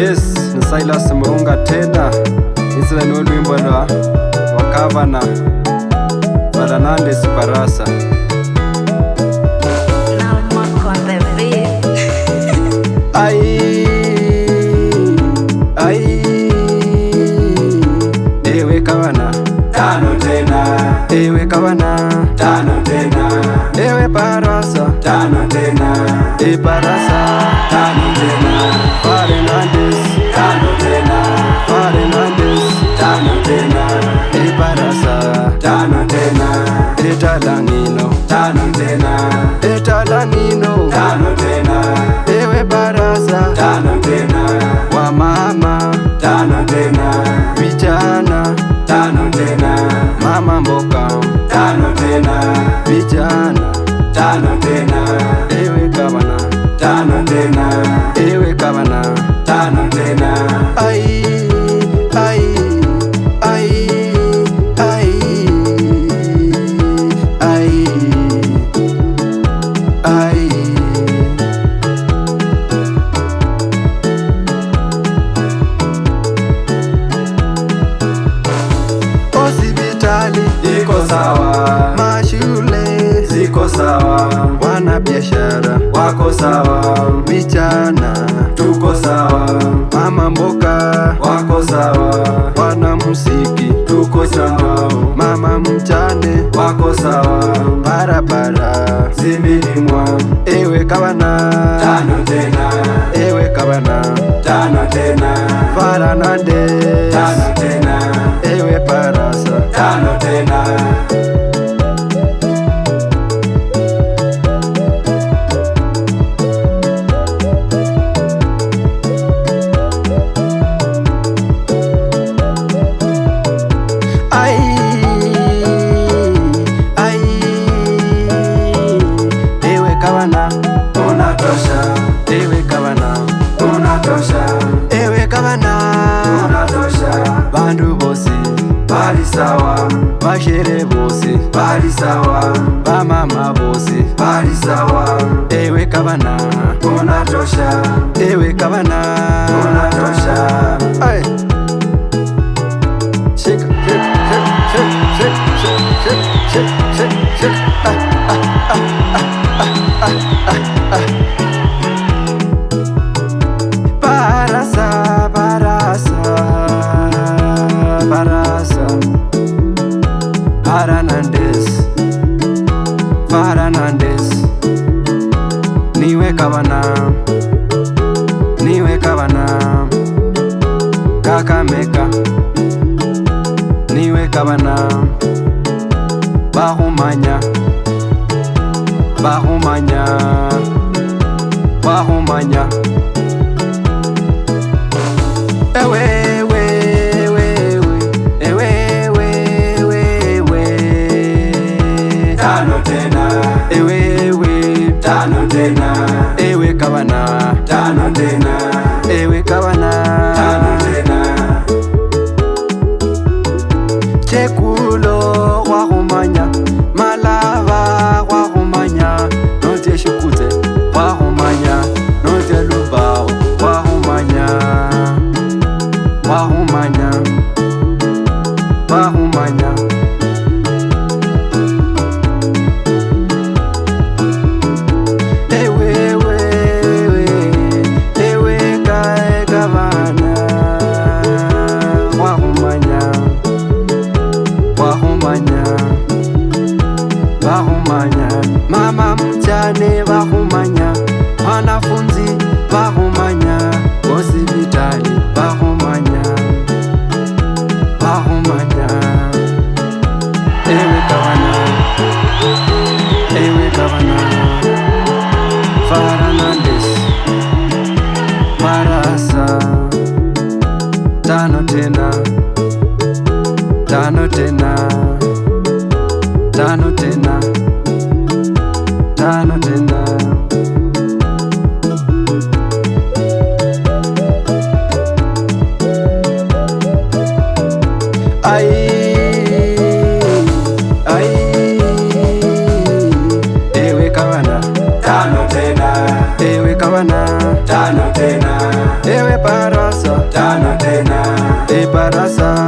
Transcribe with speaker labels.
Speaker 1: Yes, ni Silas Murunga tena. Hizi ni wimbo wa cover na Fernandez Barasa. Ewe kawana
Speaker 2: tano tena,
Speaker 1: ewe kawana
Speaker 2: tano tena,
Speaker 1: ewe Barasa
Speaker 2: tano tena,
Speaker 1: Barasa
Speaker 2: tano tena,
Speaker 1: Fernandez
Speaker 2: tano tena,
Speaker 1: Fernandez
Speaker 2: tano tena,
Speaker 1: Barasa
Speaker 2: tano tena,
Speaker 1: Talanino
Speaker 2: tano tena,
Speaker 1: Talanino
Speaker 2: tano tena,
Speaker 1: ewe Barasa
Speaker 2: tano tena,
Speaker 1: wa mama
Speaker 2: tano tena,
Speaker 1: vijana
Speaker 2: tano tena,
Speaker 1: mama mboka
Speaker 2: tano tena,
Speaker 1: vijana
Speaker 2: tano tena,
Speaker 1: ewe kawana
Speaker 2: tano tena,
Speaker 1: ewe kawana
Speaker 2: tano tena.
Speaker 1: ai ai ai ai ai ai hospitali
Speaker 2: Iko sawa,
Speaker 1: mashule
Speaker 2: ziko sawa,
Speaker 1: wana biashara
Speaker 2: wako sawa,
Speaker 1: vijana
Speaker 2: tuko sawa,
Speaker 1: mama mboka
Speaker 2: wako sawa,
Speaker 1: wana musiki
Speaker 2: tuko sawa,
Speaker 1: mama mchane
Speaker 2: wako sawa,
Speaker 1: barabara
Speaker 2: zimelimwa.
Speaker 1: ewe kawana
Speaker 2: Tano tena,
Speaker 1: ewe kawana
Speaker 2: tano tena,
Speaker 1: Fernandez
Speaker 2: tano tena,
Speaker 1: ewe Barasa
Speaker 2: tano tena.
Speaker 1: ai ai ewe kawana
Speaker 2: Unatosha,
Speaker 1: ewe kawana
Speaker 2: unatosha,
Speaker 1: ewe kawana
Speaker 2: unatosha,
Speaker 1: bandu bosi
Speaker 2: bali sawa,
Speaker 1: bashere bosi
Speaker 2: bali sawa,
Speaker 1: bamama bosi
Speaker 2: bali sawa,
Speaker 1: ewe kawana
Speaker 2: unatosha,
Speaker 1: ewe kawana
Speaker 2: unatosha.
Speaker 1: ai shake shake shake shake shake shake shake shake Barasa Barasa Barasa Fernandez Fernandez niwe kawana Kakamega niwe kawana bahumanya bahumanya bahumanya ewe ewe ewe ewe ewe ewe ewe
Speaker 2: Tano tena,
Speaker 1: ewe ewe
Speaker 2: tano tena,
Speaker 1: ewe kawana
Speaker 2: tano tena,
Speaker 1: ewe kawana
Speaker 2: tano tena,
Speaker 1: chekulo wahumanya malava wahumanya note shukute wahumanya note lubao wahumanya wahumanya wahumanya ewe ewe ewe ewe kae gavana wahumanya wahumanya wahumanya mama mchane wahumanya wanafunzi wahumanya hospitali wahumanya wahumanya ewe kawana Fernandez Barasa tano tena tano tena tano tena tano tena ai ai ewe kawana
Speaker 2: tano tena,
Speaker 1: ewe kawana
Speaker 2: tano tena,
Speaker 1: ewe Barasa darasa